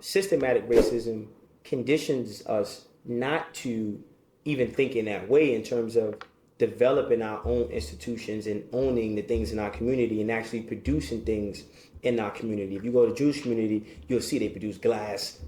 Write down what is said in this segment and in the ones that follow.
systematic racism conditions us not to even think in that way in terms of developing our own institutions and owning the things in our community and actually producing things in our community. If you go to Jewish community, you'll see they produce glass,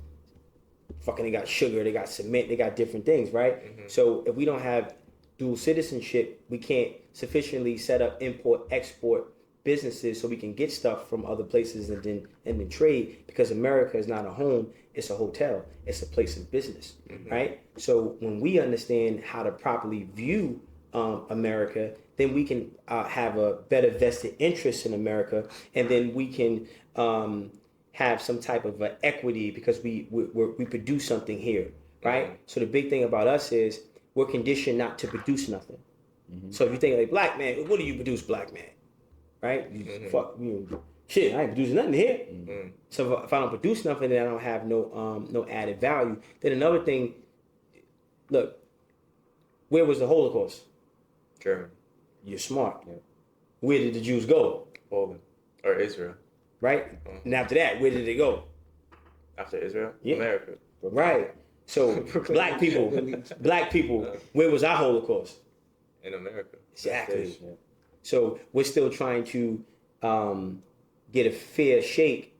they got sugar, they got cement, they got different things, right? Mm-hmm. So if we don't have dual citizenship, we can't sufficiently set up import-export businesses so we can get stuff from other places and then trade, because America is not a home, it's a hotel, it's a place of business, mm-hmm. right? So when we understand how to properly view America, then we can have a better vested interest in America, and then we can have some type of equity because we produce something here, right? Mm-hmm. So the big thing about us is we're conditioned not to produce nothing. Mm-hmm. So if you think like black man, what do you produce, black man? Right? Mm-hmm. Fuck you. Shit, I ain't producing nothing here. Mm-hmm. So if I don't produce nothing, then I don't have no added value. Then another thing, look, where was the Holocaust? Germany. You're smart. Yeah. Where did the Jews go? Poland. Or Israel. Right? Mm-hmm. And after that, where did they go? After Israel? Yeah. America. Right. So black people, where was our Holocaust? In America. Exactly. Yeah. So we're still trying to get a fair shake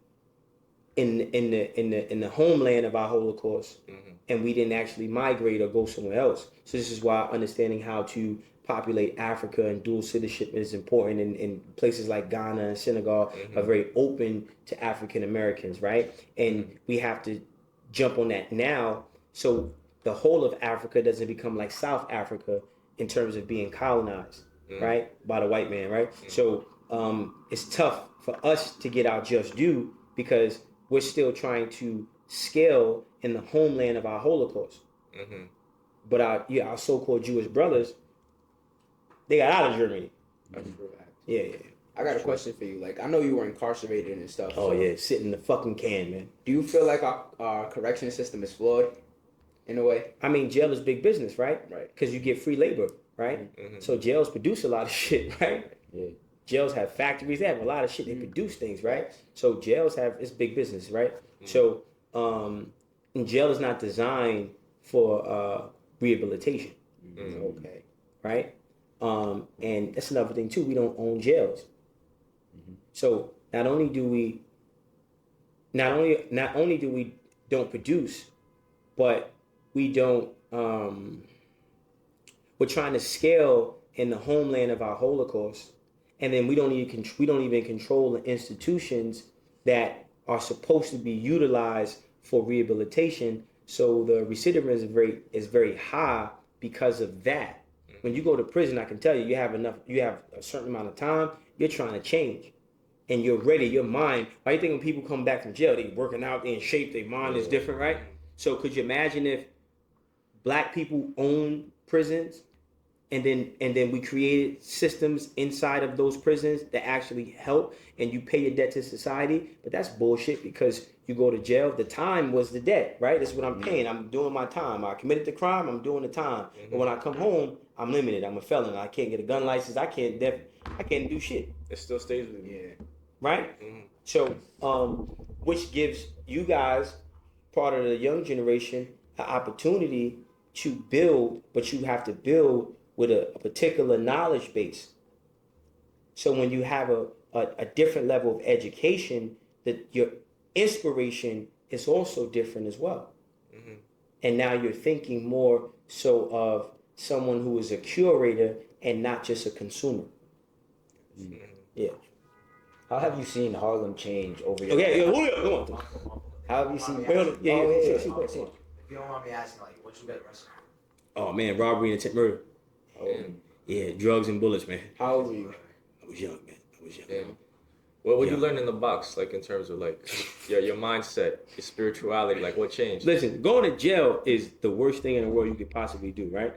in the homeland of our Holocaust, mm-hmm. and we didn't actually migrate or go somewhere else. So this is why understanding how to populate Africa and dual citizenship is important. In places like Ghana and Senegal mm-hmm. are very open to African Americans, right? And we have to jump on that now, so the whole of Africa doesn't become like South Africa in terms of being colonized. Mm-hmm. Right, by the white man, right? Mm-hmm. So it's tough for us to get our just due because we're still trying to scale in the homeland of our Holocaust. Mm-hmm. But our so-called Jewish brothers, they got out of Germany. That's true. Yeah. I got a question for you. Like, I know you were incarcerated and stuff. Oh, yeah, sitting in the fucking can, man. Do you feel like our correction system is flawed in a way? I mean, jail is big business, right? Right. Because you get free labor. Right? Mm-hmm. So jails produce a lot of shit, right? Yeah. Jails have factories, they have a lot of shit, they produce things, right? So jails it's big business, right? Mm-hmm. So and jail is not designed for rehabilitation. Mm-hmm. Okay. Right? And that's another thing too, we don't own jails. Mm-hmm. So not only do we don't produce, but we don't we're trying to scale in the homeland of our Holocaust, and then we don't even control the institutions that are supposed to be utilized for rehabilitation. So the recidivism rate is very high because of that. When you go to prison, I can tell you, you have a certain amount of time. You're trying to change, and you're ready. Your mind. Why do you think when people come back from jail, they working out, they in shape, their mind is different, right? So could you imagine if black people own prisons? And then we created systems inside of those prisons that actually help, and you pay your debt to society. But that's bullshit, because you go to jail, the time was the debt, right? That's what I'm paying. I'm doing my time. I committed the crime, I'm doing the time. Mm-hmm. But when I come home, I'm limited. I'm a felon. I can't get a gun license. I can't do shit. It still stays with me. Yeah. Right? Mm-hmm. So, which gives you guys, part of the young generation, an opportunity to build, but you have to build with a particular knowledge base. So when you have a different level of education, that your inspiration is also different as well. Mm-hmm. And now you're thinking more so of someone who is a curator and not just a consumer. Mm-hmm. Yeah. How have you seen Harlem change over your life? How have you seen? If you don't mind me asking, like, what you got arrested for? Oh man, robbery and attempt murder. Yeah, drugs and bullets, man. How old were you? I was young, man. Yeah. What you learned in the box, like in terms of like your mindset, your spirituality, like what changed? Listen, going to jail is the worst thing in the world you could possibly do, right?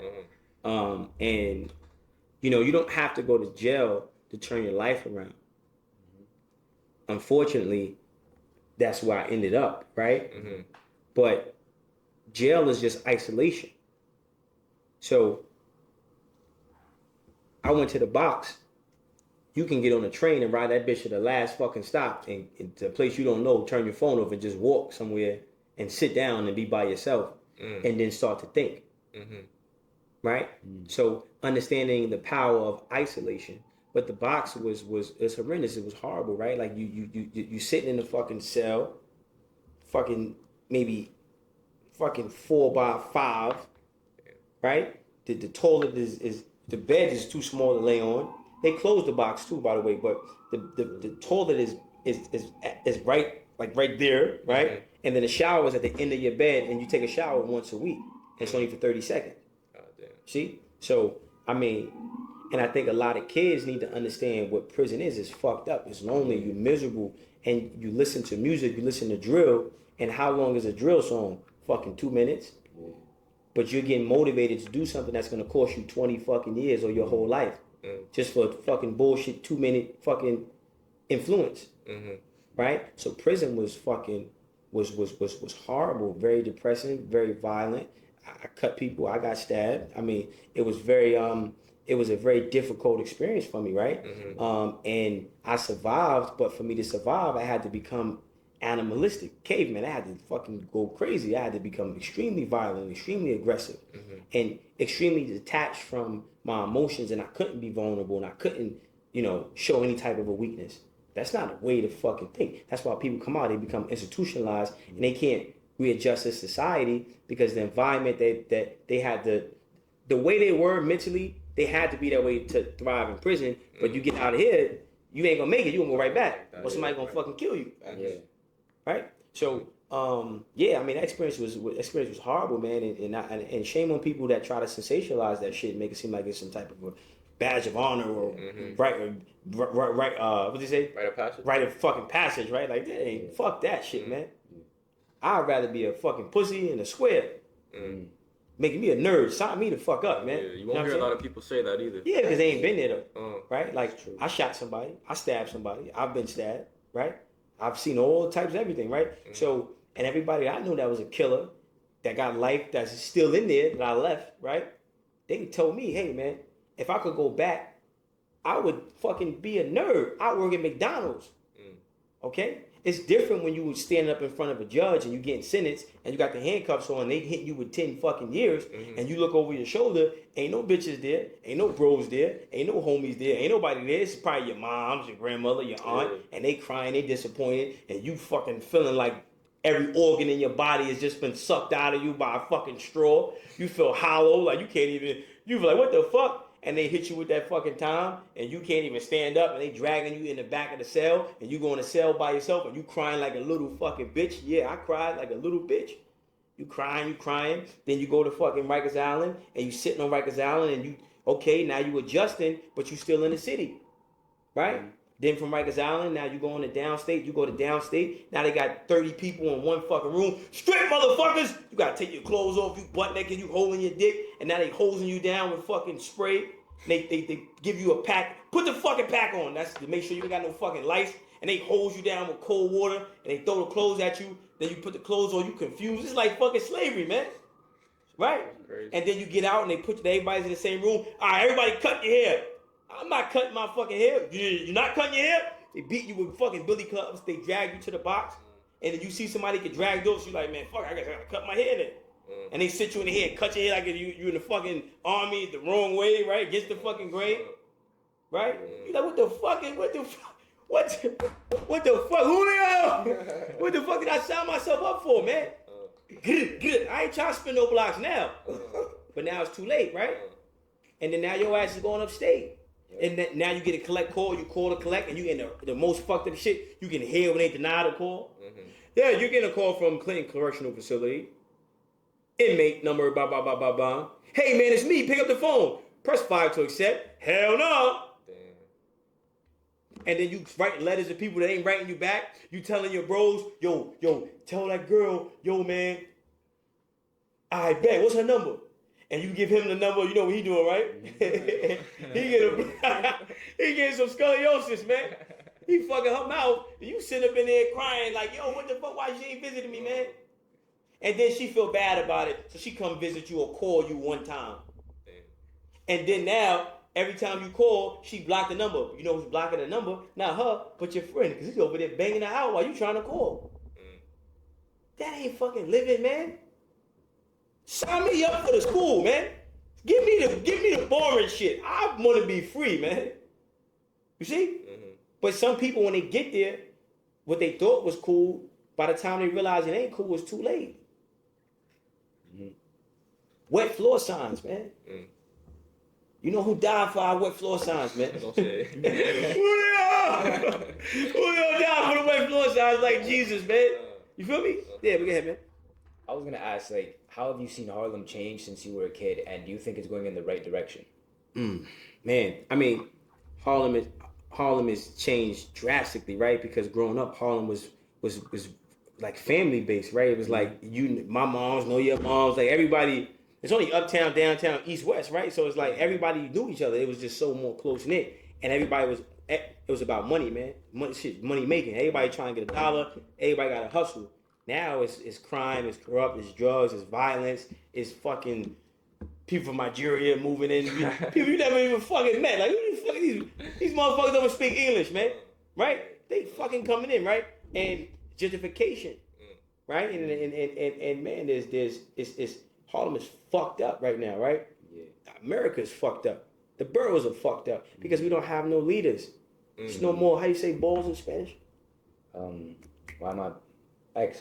Mm-hmm. And you don't have to go to jail to turn your life around. Mm-hmm. Unfortunately, that's where I ended up, right? Mm-hmm. But jail is just isolation. So I went to the box You can get on a train and ride that bitch to the last fucking stop and to a place you don't know, turn your phone off and just walk somewhere and sit down and be by yourself and then start to think. Right? So understanding the power of isolation. But the box was horrendous. It was horrible, right? Like you sitting in the fucking cell, fucking maybe fucking 4x5, right? The toilet is the bed is too small to lay on. They closed the box too, by the way, but the toilet is right there, right? And then the shower is at the end of your bed, and you take a shower once a week. It's only for 30 seconds. God damn. See? So I mean, and I think a lot of kids need to understand what prison is. It's fucked up. It's lonely. You're miserable, and you listen to music. You listen to drill. And how long is a drill song? Fucking 2 minutes. But you're getting motivated to do something that's gonna cost you 20 fucking years or your whole life, just for fucking bullshit 2 minute fucking influence, right? So prison was fucking was horrible, very depressing, very violent. I cut people. I got stabbed. I mean, it was a very difficult experience for me, right? And I survived, but for me to survive, I had to become animalistic, caveman. I had to fucking go crazy. I had to become extremely violent, extremely aggressive, and extremely detached from my emotions. And I couldn't be vulnerable, and I couldn't, show any type of a weakness. That's not a way to fucking think. That's why people come out, they become institutionalized, and they can't readjust to society because the environment that they had the way they were mentally, they had to be that way to thrive in prison. But you get out of here, you ain't gonna make it. You gonna go right back, or somebody gonna fucking kill you. Right? So, I mean, that experience was horrible, man, and shame on people that try to sensationalize that shit and make it seem like it's some type of a badge of honor or right, what do you say? Rite of passage. Rite of fucking passage, right? Like, hey, fuck that shit, man. I'd rather be a fucking pussy in a square, making me a nerd. Sign me the fuck up, man. Yeah, you won't hear a lot of people say that either. Yeah, because they ain't been there though, right? Like, I shot somebody, I stabbed somebody, I've been stabbed, right? I've seen all types of everything, right? So, and everybody I knew that was a killer, that got life, that's still in there, that I left, right? They told me, hey, man, if I could go back, I would fucking be a nerd. I'd work at McDonald's, okay? It's different when you were standing up in front of a judge and you getting sentenced and you got the handcuffs on and they hit you with 10 fucking years and you look over your shoulder, ain't no bitches there, ain't no bros there, ain't no homies there, ain't nobody there. It's probably your moms, your grandmother, your aunt, and they crying, they disappointed, and you fucking feeling like every organ in your body has just been sucked out of you by a fucking straw. You feel hollow, like you can't even, you feel like, what the fuck? And they hit you with that fucking time, and you can't even stand up, and they dragging you in the back of the cell, and you go in the cell by yourself, and you crying like a little fucking bitch. Yeah, I cried like a little bitch. You crying. Then you go to fucking Rikers Island, and you sitting on Rikers Island, and you, okay, now you adjusting, but you still in the city, right? Then from Rikers Island, now you go on to downstate. You go to downstate. Now they got 30 people in one fucking room. Straight motherfuckers! You gotta take your clothes off. You butt naked. You holding your dick. And now they hosing you down with fucking spray. They give you a pack. Put the fucking pack on. That's to make sure you ain't got no fucking lice. And they hose you down with cold water. And they throw the clothes at you. Then you put the clothes on. You confused. It's like fucking slavery, man. Right? And then you get out and they put everybody's in the same room. All right, everybody cut your hair. I'm not cutting my fucking hair. You're not cutting your hair? They beat you with fucking billy clubs. They drag you to the box. And then you see somebody get dragged off. So you're like, man, fuck, I gotta cut my hair then. And they sit you in the head, cut your hair like you in the fucking army the wrong way, right? Against the fucking grain. Right? You're like, what the fuck, Julio? What the fuck did I sign myself up for, man? Get it. I ain't trying to spin no blocks now. But now it's too late, right? And then now your ass is going upstate. And then now you get a collect call, you call to collect, and you in the most fucked up shit. You can hear when they deny the call. Yeah, you're getting a call from Clinton Correctional Facility. Inmate number, blah, blah, blah, blah, blah. Hey, man, it's me. Pick up the phone. Press 5 to accept. Hell no. Damn. And then you write letters to people that ain't writing you back. You telling your bros, yo, tell that girl, yo, man, I bet. What's her number? And you give him the number, you know what he doing, right? he getting some scoliosis, man. He fucking her mouth. And you sit up in there crying like, yo, what the fuck? Why she ain't visiting me, man? And then she feel bad about it, so she come visit you or call you one time. And then now every time you call, she blocked the number. You know who's blocking the number? Not her, but your friend, because he's over there banging her out while you trying to call. That ain't fucking living, man. Sign me up for the school, man. Give me the boring shit. I want to be free, man. You see? But some people, when they get there, what they thought was cool, by the time they realize it ain't cool, it's too late. Wet floor signs, man. You know who died for our wet floor signs, man? Don't say Julio died for the wet floor signs like Jesus, man. You feel me? Yeah, but go ahead, man. I was gonna ask, like, how have you seen Harlem change since you were a kid, and do you think it's going in the right direction? Man, I mean, Harlem has changed drastically, right? Because growing up, Harlem was like family based, right? It was like my moms know your moms, like everybody. It's only uptown, downtown, east, west, right? So it's like everybody knew each other. It was just so more close knit, and everybody was. It was about money, man. Money making. Everybody trying to get a dollar. Everybody got to hustle. Now it's crime, it's corrupt, it's drugs, it's violence, it's fucking people from Nigeria moving in. People you never even fucking met. Like, who the fuck these motherfuckers don't speak English, man. Right? They fucking coming in, right? And gentrification, right? And man, it's Harlem is fucked up right now, right? Yeah. America's fucked up. The boroughs are fucked up because we don't have no leaders. There's no more, how you say balls in Spanish? Why am I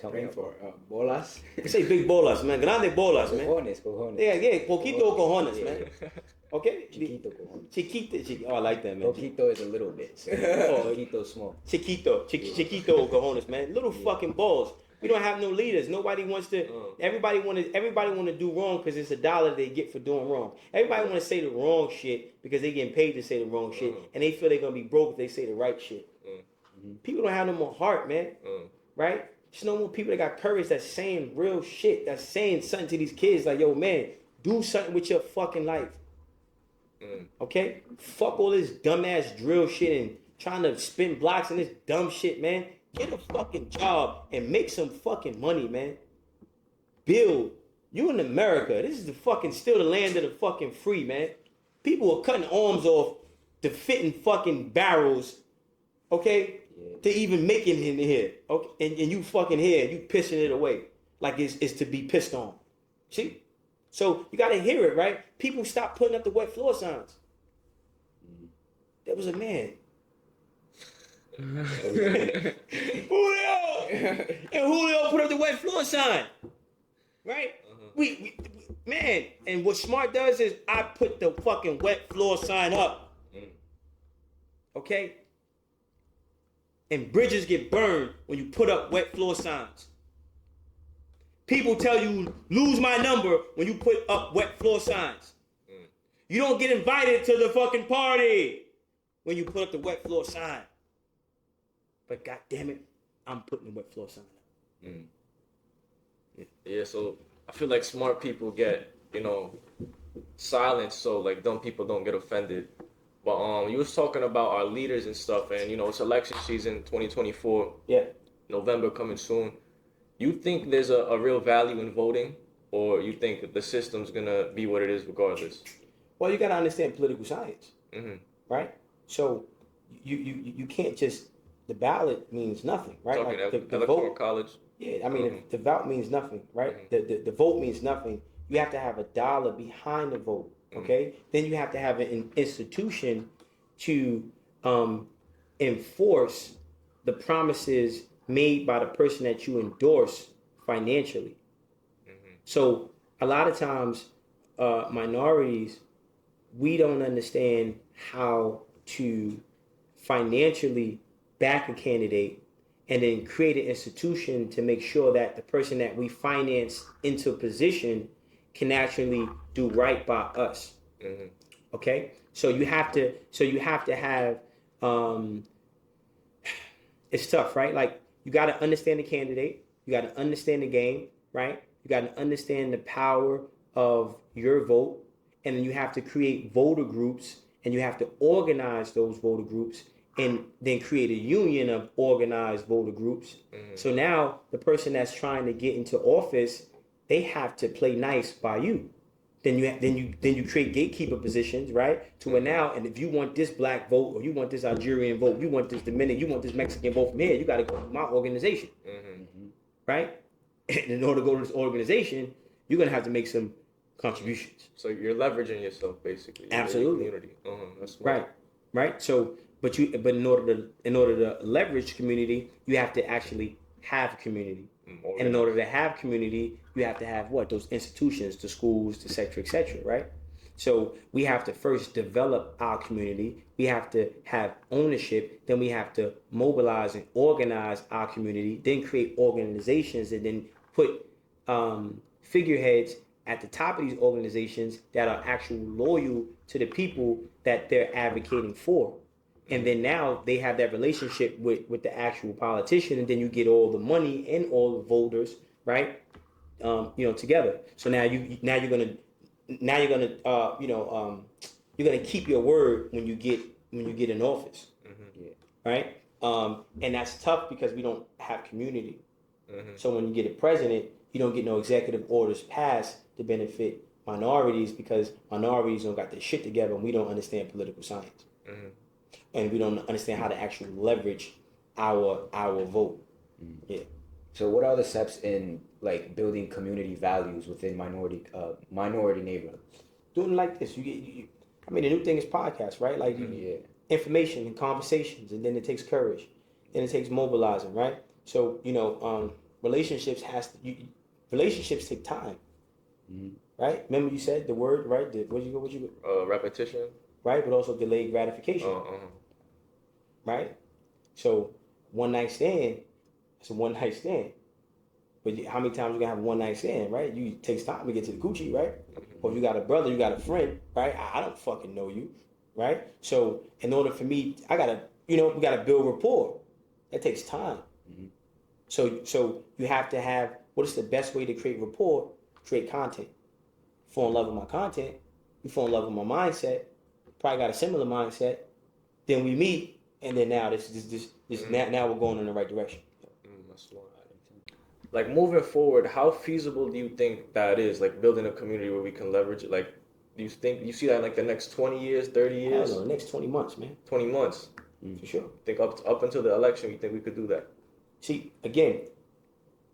help me out. For bolas. You say big bolas, man. Grande bolas, man. Cojones. Yeah. Poquito cojones, man. Okay? Chiquito cojones. Chiquito. Oh, I like that, man. Poquito is a little bit. So Poquito small. Chiquito cojones, man. Little fucking balls. We don't have no leaders. Nobody wants to. Everybody want to do wrong because it's $1 they get for doing wrong. Everybody want to say the wrong shit because they getting paid to say the wrong shit, and they feel they're gonna be broke if they say the right shit. People don't have no more heart, man. Right? There's no more people that got courage that's saying real shit. That's saying something to these kids like, yo, man, do something with your fucking life. Okay? Fuck all this dumbass drill shit and trying to spin blocks and this dumb shit, man. Get a fucking job and make some fucking money, man. Build. You in America. This is the fucking still the land of the fucking free, man. People are cutting arms off to fit in fucking barrels, okay? Yeah. To even make it in here. Okay? And you fucking here, you pissing it away. Like it's to be pissed on. See? So you gotta hear it, right? People stop putting up the wet floor signs. There was a man. Julio! And Julio put up the wet floor sign. Right? We man, and what Smart does is I put the fucking wet floor sign up. Okay? And bridges get burned when you put up wet floor signs. People tell you, lose my number when you put up wet floor signs. You don't get invited to the fucking party when you put up the wet floor sign. But God damn it, I'm putting the wet floor sign up. Yeah, so I feel like smart people get, silenced so like dumb people don't get offended. But you was talking about our leaders and stuff, and it's election season 2024. Yeah. November coming soon. You think there's a real value in voting, or you think the system's gonna be what it is regardless? Well, you gotta understand political science, right? So you can't just, the ballot means nothing, right? Talking like the electoral vote, college. Yeah, I mean, the vote means nothing, right? The vote means nothing. You have to have $1 behind the vote, okay? Then you have to have an institution to enforce the promises made by the person that you endorse financially. So a lot of times, minorities, we don't understand how to financially back a candidate and then create an institution to make sure that the person that we finance into a position can actually do right by us. Okay? So you have to have it's tough, right? Like, you got to understand the candidate, you got to understand the game, right? You got to understand the power of your vote, and then you have to create voter groups, and you have to organize those voter groups, and then create a union of organized voter groups. So now the person that's trying to get into office, they have to play nice by you. Then you create gatekeeper positions, right? To where now, and if you want this black vote, or you want this Algerian vote, you want this Dominican, you want this Mexican vote from here, you got to go to my organization, right? And in order to go to this organization, you're gonna have to make some contributions. So you're leveraging yourself basically. Absolutely. Community. That's smart. Right. So, but in order to leverage community, you have to actually have community. And in order to have community, you have to have what? Those institutions, the schools, et cetera, right? So we have to first develop our community. We have to have ownership. Then we have to mobilize and organize our community. Then create organizations, and then put figureheads at the top of these organizations that are actually loyal to the people that they're advocating for. And then now they have that relationship with the actual politician, and then you get all the money and all the voters, right? Together. So now you're gonna keep your word when you get in office, right? And that's tough because we don't have community. So when you get a president, you don't get no executive orders passed to benefit minorities, because minorities don't got their shit together, and we don't understand political science. And we don't understand how to actually leverage our vote. Yeah. So what are the steps in like building community values within minority neighborhoods? Doing like this, the new thing is podcasts, right? Like information and conversations, and then it takes courage, then it takes mobilizing, right? So relationships take time, right? Remember you said the word, right? What you Repetition. Right, but also delayed gratification. Right? So one night stand, it's a one night stand. But how many times you gonna have a one night stand, right? It takes time to get to the coochie, right? Or if you got a brother, you got a friend, right? I don't fucking know you, right? So in order for me, we gotta build rapport. That takes time. So you have to have, what is the best way to create rapport? Create content. Fall in love with my content. You fall in love with my mindset. Probably got a similar mindset. Then we meet, and then now now we're going in the right direction. That's smart. Like moving forward, how feasible do you think that is? Like building a community where we can leverage it. Like, do you see that in like the next 20 years, 30 years? I don't know, the next 20 months, man. 20 months. For sure. Think up until the election, you think we could do that? See, again,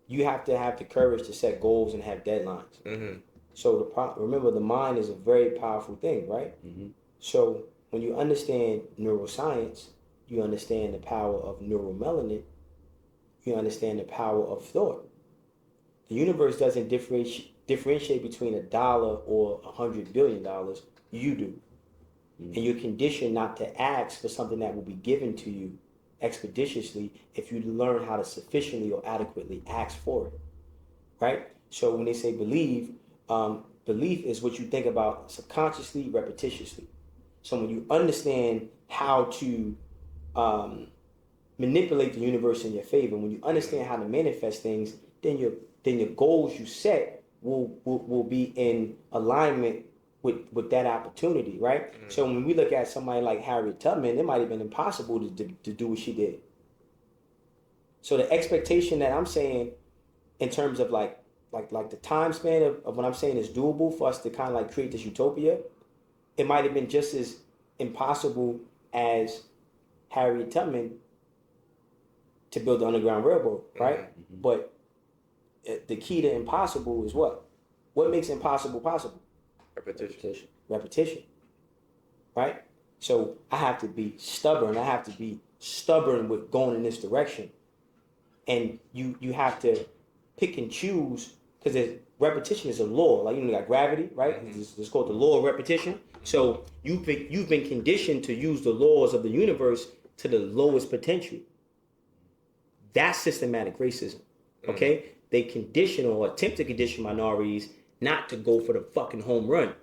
you have to have the courage to set goals and have deadlines. So remember, the mind is a very powerful thing, right? So when you understand neuroscience, you understand the power of neuromelanin, you understand the power of thought. The universe doesn't differentiate between $1 or $100 billion. You do. And you're conditioned not to ask for something that will be given to you expeditiously if you learn how to sufficiently or adequately ask for it, right? So when they say believe is what you think about subconsciously, repetitiously. So when you understand how to manipulate the universe in your favor, when you understand how to manifest things, then your goals you set will be in alignment with that opportunity, right? So when we look at somebody like Harriet Tubman, it might have been impossible to do what she did. So the expectation that I'm saying in terms of like the time span of what I'm saying is doable for us to kind of like create this utopia, it might have been just as impossible as Harriet Tubman to build the Underground Railroad, right? But the key to impossible is what? What makes impossible possible? Repetition. Right? So I have to be stubborn. I have to be stubborn with going in this direction. And you have to pick and choose, because repetition is a law. Like, you got gravity, right? It's called the law of repetition. So you've been conditioned to use the laws of the universe to the lowest potential. That's systematic racism. Okay? They condition or attempt to condition minorities not to go for the fucking home run.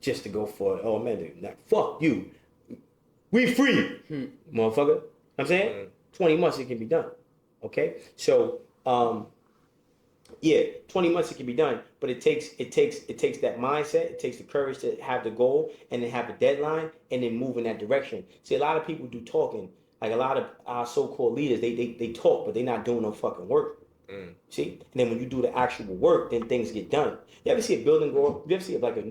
Just to go for it. Oh man, fuck you. We free. Motherfucker. I'm saying? 20 months it can be done. Okay? So 20 months it can be done, but it takes that mindset, it takes the courage to have the goal and then have a deadline and then move in that direction. See, a lot of people do talking. Like a lot of our so-called leaders, they talk, but they're not doing no fucking work. See, and then when you do the actual work, then things get done. You ever see a building go up? You ever see it like a?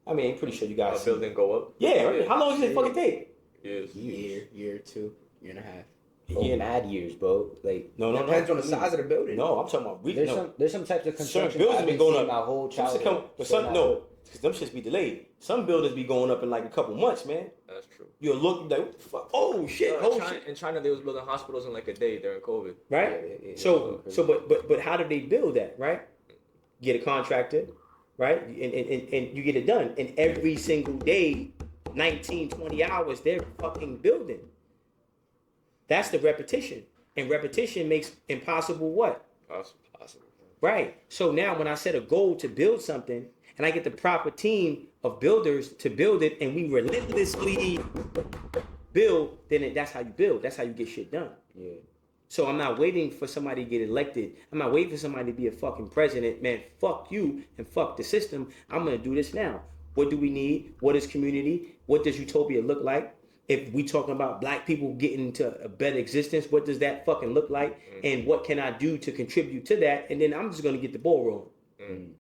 I mean, I'm pretty sure you guys. A building go up. Yeah, right? How long does it fucking take? Years. Year, 2, year and a half. Oh, mad years, bro. Like No. Depends on the size of the building. No, I'm talking about there's some types of certain construction buildings I've be been going seeing up. my whole Some shit childhood. but some no, because them shits be delayed. Some buildings be going up in like a couple months, man. That's true. You'll look like, what the fuck? Oh shit! Oh shit! In China, they was building hospitals in like a day during COVID. Right. Yeah. So but how do they build that? Right. Get a contractor, right, and you get it done. And every single day, 19, 20 hours, they're fucking building. That's the repetition. And repetition makes impossible what? Possible. Right. So now when I set a goal to build something and I get the proper team of builders to build it and we relentlessly build, then that's how you build. That's how you get shit done. Yeah. So I'm not waiting for somebody to get elected. I'm not waiting for somebody to be a fucking president. Man, fuck you and fuck the system. I'm going to do this now. What do we need? What is community? What does utopia look like? If we talking about black people getting into a better existence, what does that fucking look like? And what can I do to contribute to that? And then I'm just going to get the ball rolling.